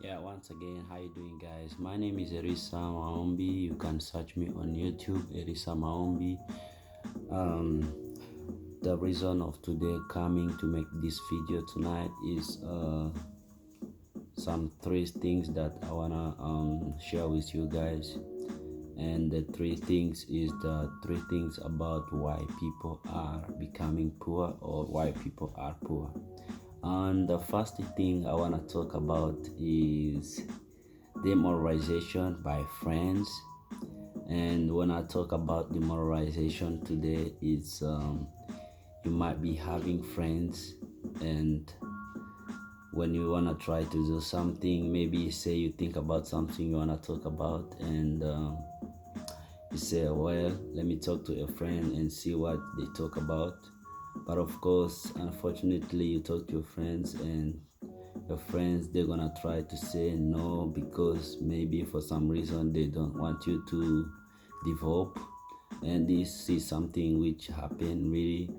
Yeah, once again, how you doing, guys? My name is Erisa Maombi. You can search me on YouTube, Erisa Maombi. Um, the reason of today coming to make this video tonight is some three things that I wanna share with you guys. And the three things is the three things about why people are becoming poor or why people are poor. And the first thing I want to talk about is demoralization by friends. And when I talk about demoralization today, it's you might be having friends, and when you want to try to do something, maybe say you think about something you want to talk about, and you say, well, let me talk to a friend and see what they talk about. But of course, unfortunately, you talk to your friends, and your friends, they're gonna try to say no because maybe for some reason they don't want you to develop. And this is something which happen really.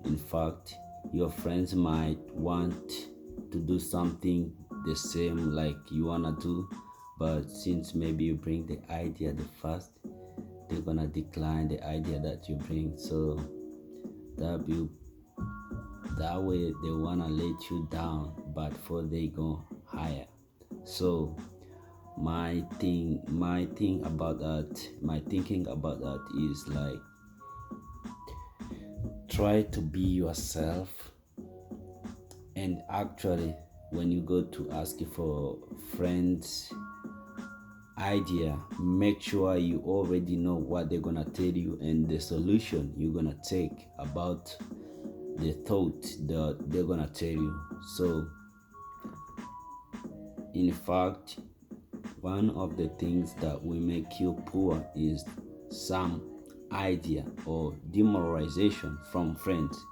In fact, your friends might want to do something the same like you wanna do, but since maybe you bring the idea the first, they're gonna decline the idea that you bring. So that way they wanna let you down, but before they go higher. So my thinking about that is like, try to be yourself. And actually, when you go to ask for friends idea, make sure you already know what they're gonna tell you and the solution you're gonna take about the thought that they're gonna tell you. So in fact, one of the things that will make you poor is some idea or demoralization from friends.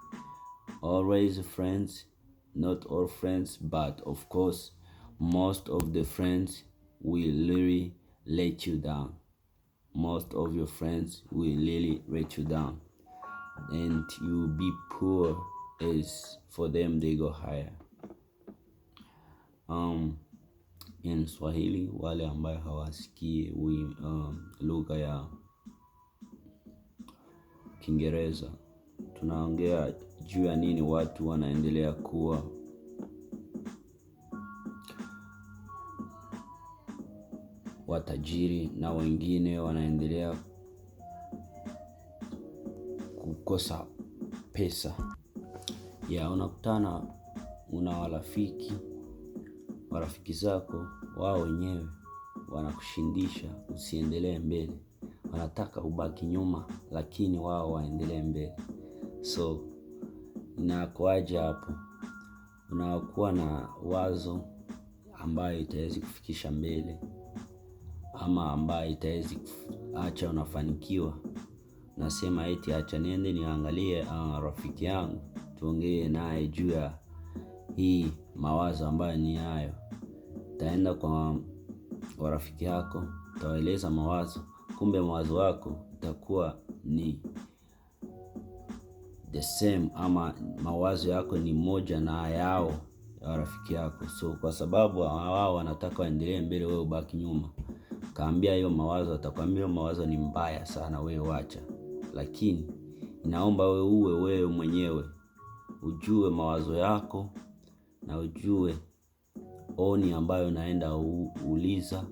Always friends, not all friends, but of course most of the friends will really let you down. Most of your friends will really let you down, and you'll be poor as for them they go higher. In Swahili, wale ambayo hawasikii lugha ya Kiingereza, tunaongea juu ya nini watu wanaendelea kuwa watajiri na wengine wanaendelea kukosa pesa. Ya unakutana una marafiki zako, wao wenyewe wanakushindisha usiendelee mbele, wanataka ubaki nyuma, lakini wao waendelee mbele. So inakuaje hapo? Unakuwa na wazo ambayo itawezi kufikisha mbele, ama ambayo itawezi acha unafanikiwa. Nasema eti acha niende niangalie rafiki yangu, tuongee naye juu ya hii mawazo ambayo ni hayo. Taenda kwa rafiki yako, utawaeleza mawazo, kumbe mawazo yako itakuwa ni the same, ama mawazo yako ni moja na yao ya rafiki yako. So kwa sababu wao wanataka waendelee mbele, wewe ubaki nyuma, kaambia hiyo mawazo, atakwambia mawazo ni mbaya sana, wewe wacha. Lakini inaomba wewe mwenyewe ujue mawazo yako, na ujue oni ambayo naenda uliza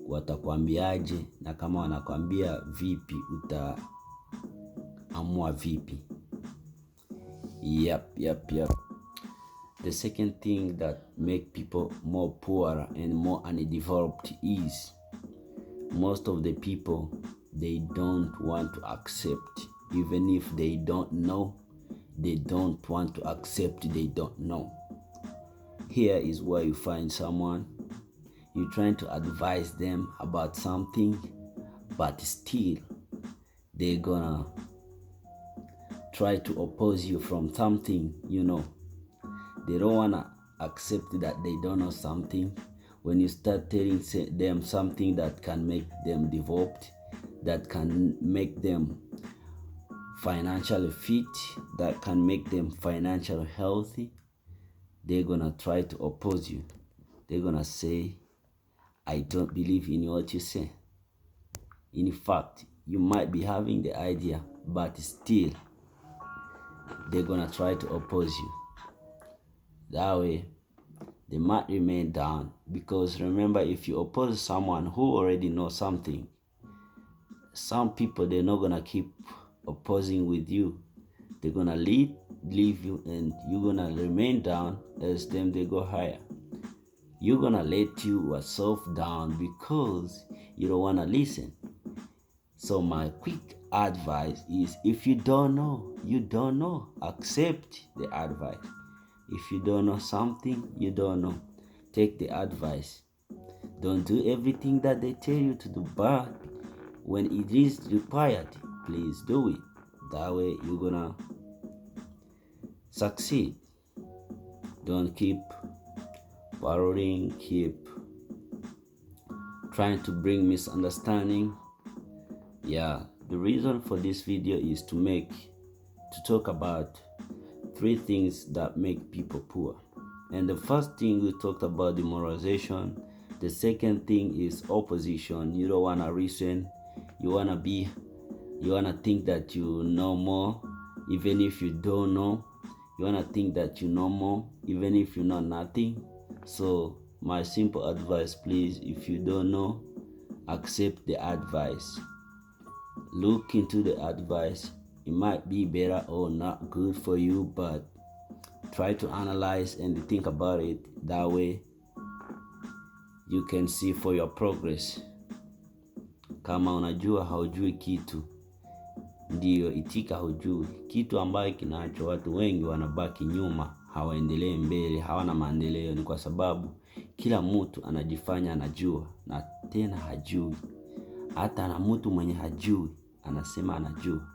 watakwambiaje, na kama wanakwambia vipi utaamua vipi. Yep. The second thing that make people more poor and more undeveloped is most of the people, they don't want to accept. Even if they don't know, they don't want to accept they don't know. Here is where you find someone, you're trying to advise them about something, but still they're gonna try to oppose you from something. They don't wanna accept that they don't know something. When you start telling them something that can make them developed, that can make them financially fit, that can make them financially healthy, they're gonna try to oppose you. they're gonna say, I don't believe in what you say. In fact, you might be having the idea, but still they're gonna try to oppose you. That way they might remain down, because remember, if you oppose someone who already knows something, some people, they're not gonna keep opposing with you. They're gonna leave you, and you're gonna remain down. As them, they go higher. You're gonna let yourself down because you don't wanna listen. So my quick advice is, if you don't know, you don't know. Accept the advice. If you don't know something, you don't know. Take the advice. Don't do everything that they tell you to do, but when it is required, please do it. That way you're gonna succeed. Don't keep worrying, keep trying to bring misunderstanding. Yeah, the reason for this video is to talk about 3 things that make people poor. And the first thing, we talked about demoralization. The second thing is opposition. You don't want to listen. You want to think that you know more, even if you don't know. You want to think that you know more, even if you know nothing. So my simple advice, please, if you don't know, accept the advice. Look into the advice. It might be better or not good for you, but try to analyze and think about it. That way you can see for your progress. Kama unajua haujui kitu, ndiyo itika hujui. Kitu ambayo kinacho watu wengi wanabaki nyuma, hawaendelee mbele, hawana maendeleo, ni kwa sababu kila mtu anajifanya anajua na tena hajui. Hata na mtu mwenye hajui anasema anajua.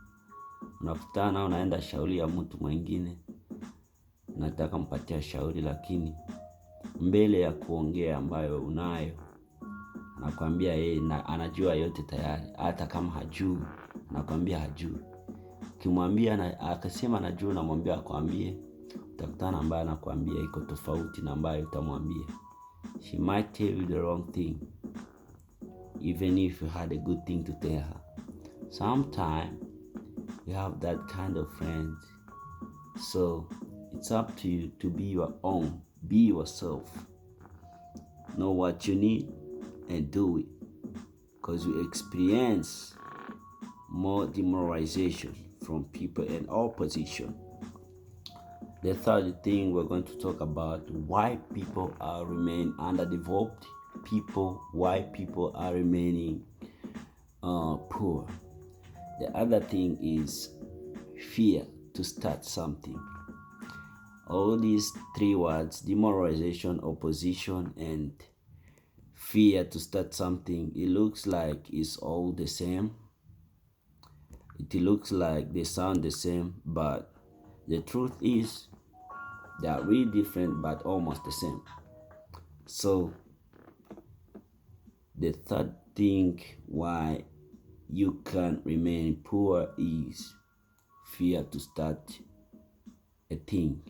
Unakutana, unaenda shauri ya mtu mwingine, unataka mpatia shauri, lakini mbele ya kuongea ambayo unayo, anakuambia yeye anajua yote tayari. Hata kama hajui, anakuambia hajui. Ukimwambia akasema anajua, namwambia akwambie, utakutana ambaye anakuambia iko tofauti na ambayo utamwambia. She might tell you the wrong thing, even if you had a good thing to tell her. Sometimes you have that kind of friends. So it's up to you to be your own. Be yourself. Know what you need and do it, because you experience more demoralization from people in opposition. The third thing we're going to talk about, why people are remain underdeveloped. Why people are remaining poor. The other thing is fear to start something. All these 3 words, demoralization, opposition, and fear to start something, it looks like it's all the same. It looks like they sound the same, but the truth is they are really different, but almost the same. So the third thing why you can remain poor is fear to start a thing,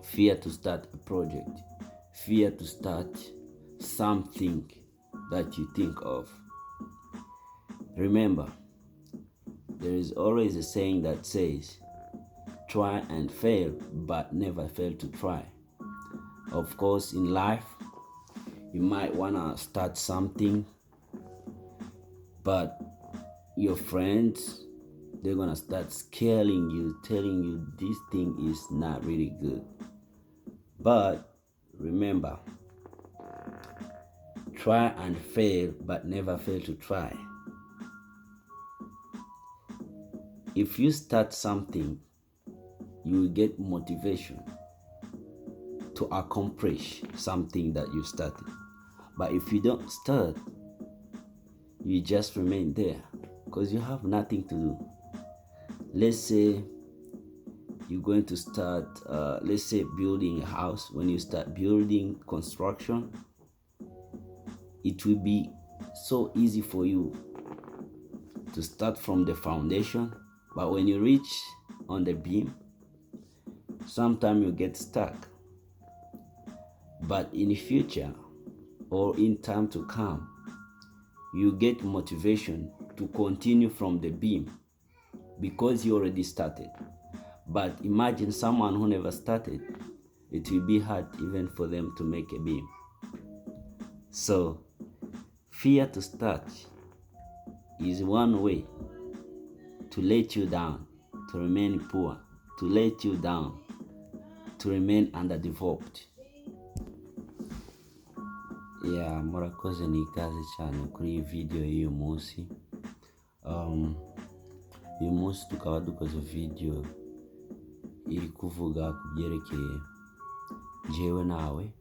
fear to start a project, fear to start something that you think of. Remember, there is always a saying that says, try and fail, but never fail to try. Of course, in life, you might want to start something, but your friends, they're going to start scaring you, telling you this thing is not really good. But remember, try and fail, but never fail to try. If you start something, you will get motivation to accomplish something that you started. But if you don't start, you just remain there because you have nothing to do. Let's say you're going to start, let's say building a house. When you start building construction, it will be so easy for you to start from the foundation. But when you reach on the beam, sometimes you get stuck. but in the future or in time to come, you get motivation to continue from the beam because you already started. But imagine someone who never started, it will be hard even for them to make a beam. So fear to start is one way to let you down, to remain poor, to let you down, to remain underdeveloped. Yeah, murakoze nikaze cyane kuri iyi video y'uyu munsi. Uyu munsi tukaba dukoze video iri kuvuga ku byerekeye jewe nawe